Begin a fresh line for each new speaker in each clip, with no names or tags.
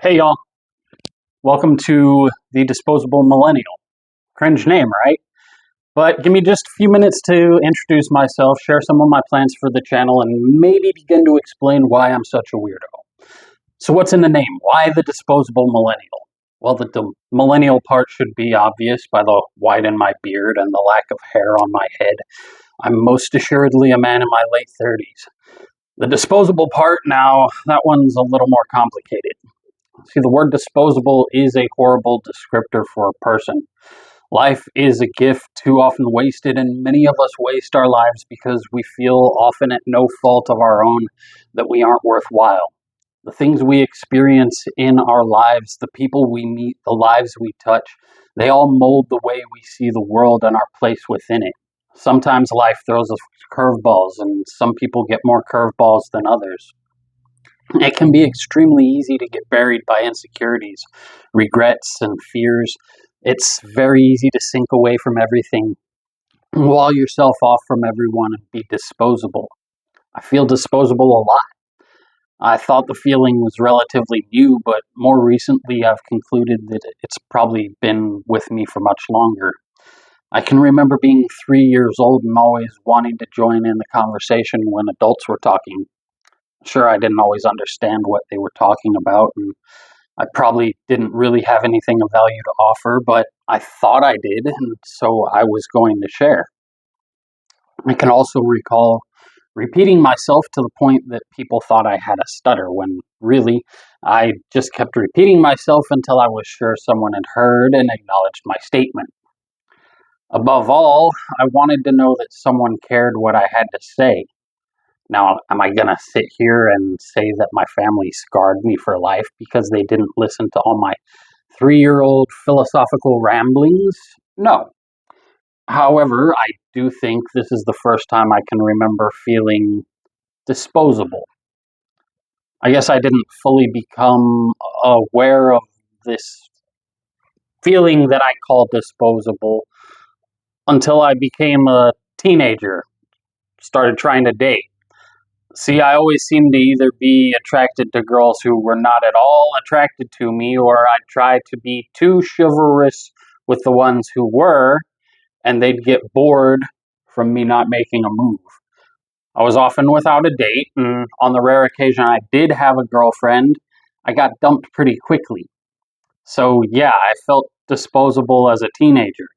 Hey y'all, welcome to the Disposable Millennial. Cringe name, right? But give me just a few minutes to introduce myself, share some of my plans for the channel, and maybe begin to explain why I'm such a weirdo. So what's in the name? Why the Disposable Millennial? Well, the millennial part should be obvious by the white in my beard and the lack of hair on my head. I'm most assuredly a man in my late 30s. The disposable part, now, that one's a little more complicated. See, the word disposable is a horrible descriptor for a person. Life is a gift too often wasted, and many of us waste our lives because we feel, often at no fault of our own, that we aren't worthwhile. The things we experience in our lives, the people we meet, the lives we touch, they all mold the way we see the world and our place within it. Sometimes life throws us curveballs, and some people get more curveballs than others. It can be extremely easy to get buried by insecurities, regrets, and fears. It's very easy to sink away from everything, wall yourself off from everyone, and be disposable. I feel disposable a lot. I thought the feeling was relatively new, but more recently I've concluded that it's probably been with me for much longer. I can remember being 3 years old and always wanting to join in the conversation when adults were talking. Sure, I didn't always understand what they were talking about, and I probably didn't really have anything of value to offer, but I thought I did, and so I was going to share. I can also recall repeating myself to the point that people thought I had a stutter, when really I just kept repeating myself until I was sure someone had heard and acknowledged my statement. Above all, I wanted to know that someone cared what I had to say. Now, am I going to sit here and say that my family scarred me for life because they didn't listen to all my 3-year-old philosophical ramblings? No. However, I do think this is the first time I can remember feeling disposable. I guess I didn't fully become aware of this feeling that I call disposable until I became a teenager, started trying to date. See, I always seemed to either be attracted to girls who were not at all attracted to me, or I'd try to be too chivalrous with the ones who were, and they'd get bored from me not making a move. I was often without a date, and on the rare occasion I did have a girlfriend, I got dumped pretty quickly. So yeah, I felt disposable as a teenager.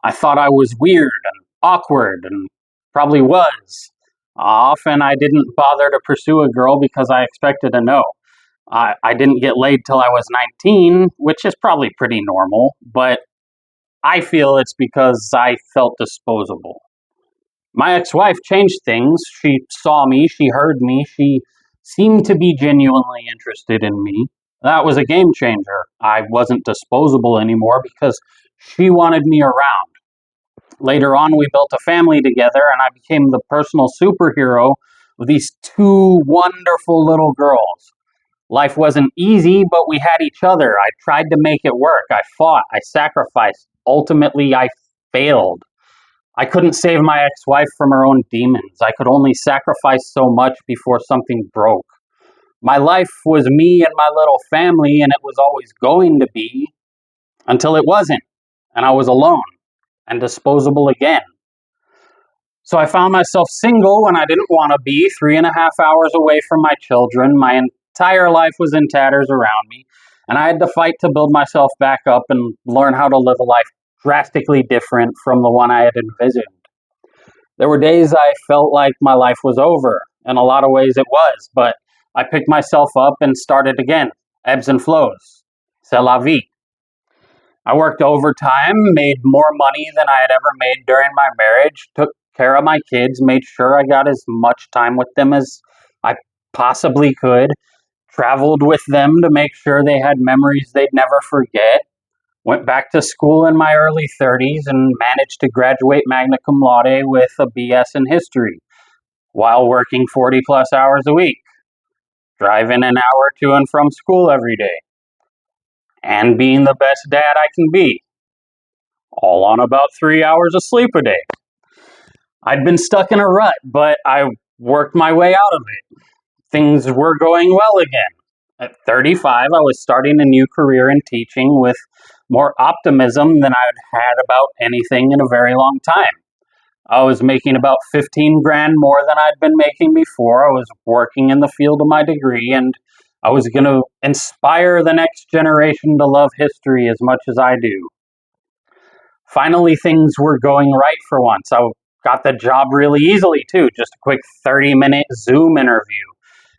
I thought I was weird and awkward, and probably was. Often I didn't bother to pursue a girl because I expected a no. I didn't get laid till I was 19, which is probably pretty normal, but I feel it's because I felt disposable. My ex-wife changed things. She saw me, she heard me, she seemed to be genuinely interested in me. That was a game changer. I wasn't disposable anymore because she wanted me around. Later on, we built a family together, and I became the personal superhero of these two wonderful little girls. Life wasn't easy, but we had each other. I tried to make it work. I fought. I sacrificed. Ultimately, I failed. I couldn't save my ex-wife from her own demons. I could only sacrifice so much before something broke. My life was me and my little family, and it was always going to be, until it wasn't, and I was alone and disposable again. So I found myself single when I didn't want to be, 3.5 hours away from my children. My entire life was in tatters around me, and I had to fight to build myself back up and learn how to live a life drastically different from the one I had envisioned. There were days I felt like my life was over. In a lot of ways it was, but I picked myself up and started again. Ebbs and flows. C'est la vie. I worked overtime, made more money than I had ever made during my marriage, took care of my kids, made sure I got as much time with them as I possibly could, traveled with them to make sure they had memories they'd never forget, went back to school in my early 30s and managed to graduate magna cum laude with a BS in history while working 40 plus hours a week, driving an hour to and from school every day, and being the best dad I can be, all on about 3 hours of sleep a day. I'd been stuck in a rut, but I worked my way out of it. Things were going well again. At 35, I was starting a new career in teaching with more optimism than I'd had about anything in a very long time. I was making about 15 grand more than I'd been making before. I was working in the field of my degree, and I was going to inspire the next generation to love history as much as I do. Finally, things were going right for once. I got the job really easily, too. Just a quick 30-minute Zoom interview.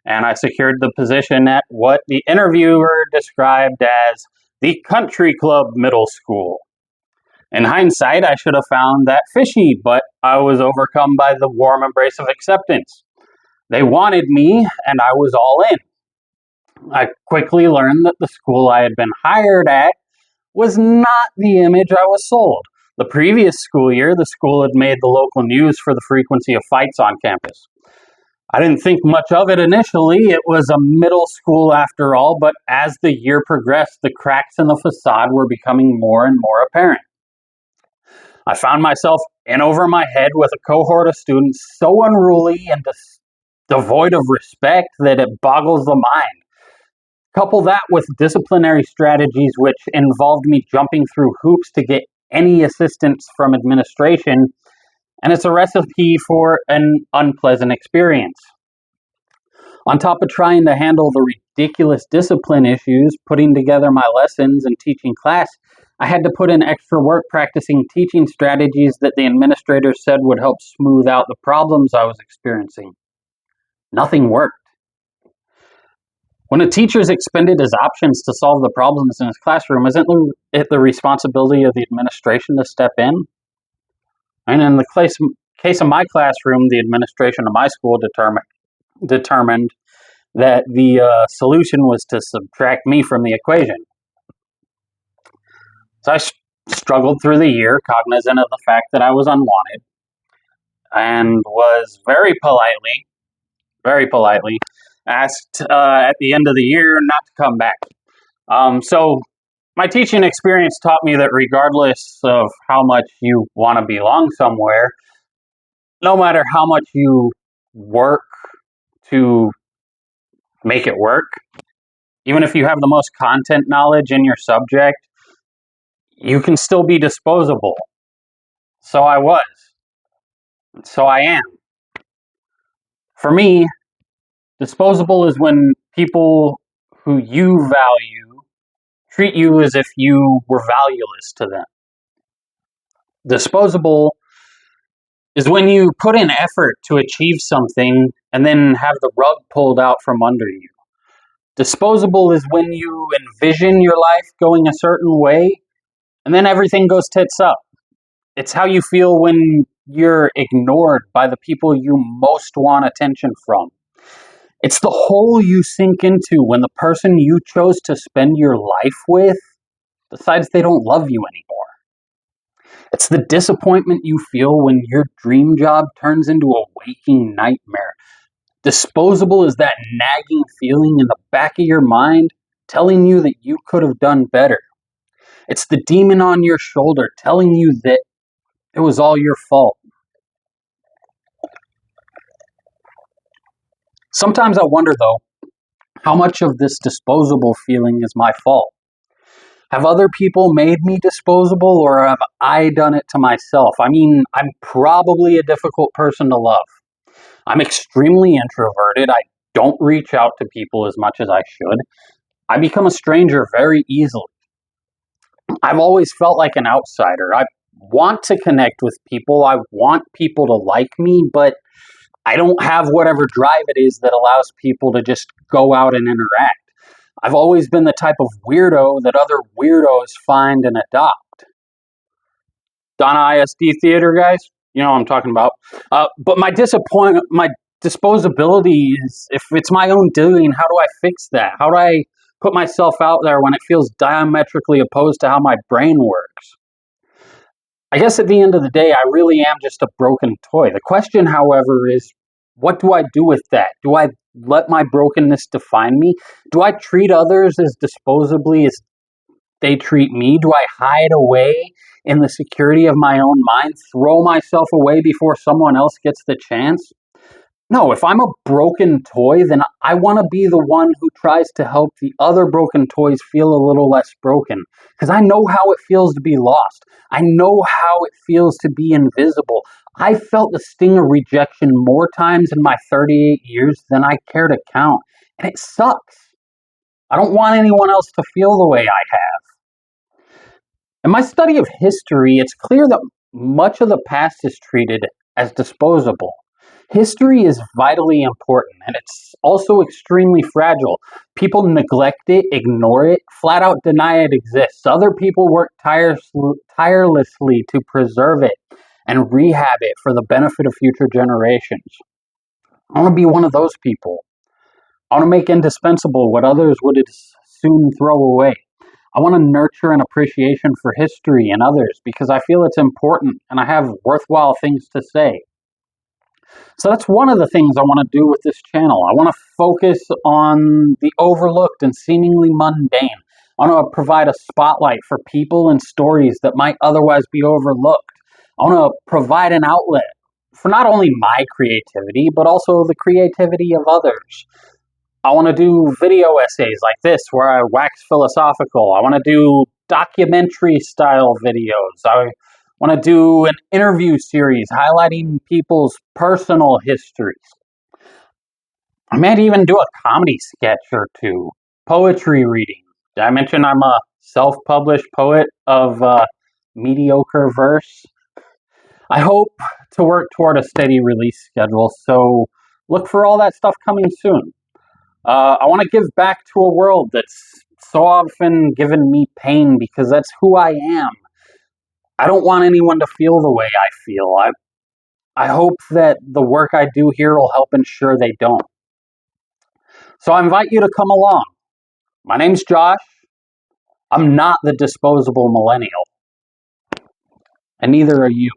And I secured the position at what the interviewer described as the country club middle school. In hindsight, I should have found that fishy, but I was overcome by the warm embrace of acceptance. They wanted me, and I was all in. I quickly learned that the school I had been hired at was not the image I was sold. The previous school year, the school had made the local news for the frequency of fights on campus. I didn't think much of it initially. It was a middle school after all, but as the year progressed, the cracks in the facade were becoming more and more apparent. I found myself in over my head with a cohort of students so unruly and devoid of respect that it boggles the mind. Couple that with disciplinary strategies which involved me jumping through hoops to get any assistance from administration, and it's a recipe for an unpleasant experience. On top of trying to handle the ridiculous discipline issues, putting together my lessons and teaching class, I had to put in extra work practicing teaching strategies that the administrator said would help smooth out the problems I was experiencing. Nothing worked. When a teacher's expended his options to solve the problems in his classroom, isn't it the responsibility of the administration to step in? And in the case of my classroom, the administration of my school determined that the solution was to subtract me from the equation. So I struggled through the year, cognizant of the fact that I was unwanted, and was very politely asked at the end of the year not to come back. So my teaching experience taught me that regardless of how much you want to belong somewhere, no matter how much you work to make it work, even if you have the most content knowledge in your subject, you can still be disposable. So I was. So I am. For me, disposable is when people who you value treat you as if you were valueless to them. Disposable is when you put in effort to achieve something and then have the rug pulled out from under you. Disposable is when you envision your life going a certain way and then everything goes tits up. It's how you feel when you're ignored by the people you most want attention from. It's the hole you sink into when the person you chose to spend your life with decides they don't love you anymore. It's the disappointment you feel when your dream job turns into a waking nightmare. Disposable is that nagging feeling in the back of your mind telling you that you could have done better. It's the demon on your shoulder telling you that it was all your fault. Sometimes I wonder, though, how much of this disposable feeling is my fault? Have other people made me disposable, or have I done it to myself? I mean, I'm probably a difficult person to love. I'm extremely introverted. I don't reach out to people as much as I should. I become a stranger very easily. I've always felt like an outsider. I want to connect with people. I want people to like me, but I don't have whatever drive it is that allows people to just go out and interact. I've always been the type of weirdo that other weirdos find and adopt. Donna ISD Theater, guys, you know what I'm talking about. But my disposability is, if it's my own doing, how do I fix that? How do I put myself out there when it feels diametrically opposed to how my brain works? I guess at the end of the day, I really am just a broken toy. The question, however, is what do I do with that? Do I let my brokenness define me? Do I treat others as disposably as they treat me? Do I hide away in the security of my own mind, throw myself away before someone else gets the chance? No, if I'm a broken toy, then I want to be the one who tries to help the other broken toys feel a little less broken. Because I know how it feels to be lost. I know how it feels to be invisible. I felt the sting of rejection more times in my 38 years than I care to count. And it sucks. I don't want anyone else to feel the way I have. In my study of history, it's clear that much of the past is treated as disposable. History is vitally important, and it's also extremely fragile. People neglect it, ignore it, flat out deny it exists. Other people work tirelessly to preserve it and rehab it for the benefit of future generations. I want to be one of those people. I want to make indispensable what others would as soon throw away. I want to nurture an appreciation for history and others because I feel it's important and I have worthwhile things to say. So that's one of the things I want to do with this channel. I want to focus on the overlooked and seemingly mundane. I want to provide a spotlight for people and stories that might otherwise be overlooked. I want to provide an outlet for not only my creativity, but also the creativity of others. I want to do video essays like this where I wax philosophical. I want to do documentary style videos. I want to do an interview series highlighting people's personal histories. I might even do a comedy sketch or two. Poetry reading. Did I mention I'm a self-published poet of mediocre verse? I hope to work toward a steady release schedule, so look for all that stuff coming soon. I want to give back to a world that's so often given me pain because that's who I am. I don't want anyone to feel the way I feel. I hope that the work I do here will help ensure they don't. So I invite you to come along. My name's Josh. I'm not the disposable millennial, and neither are you.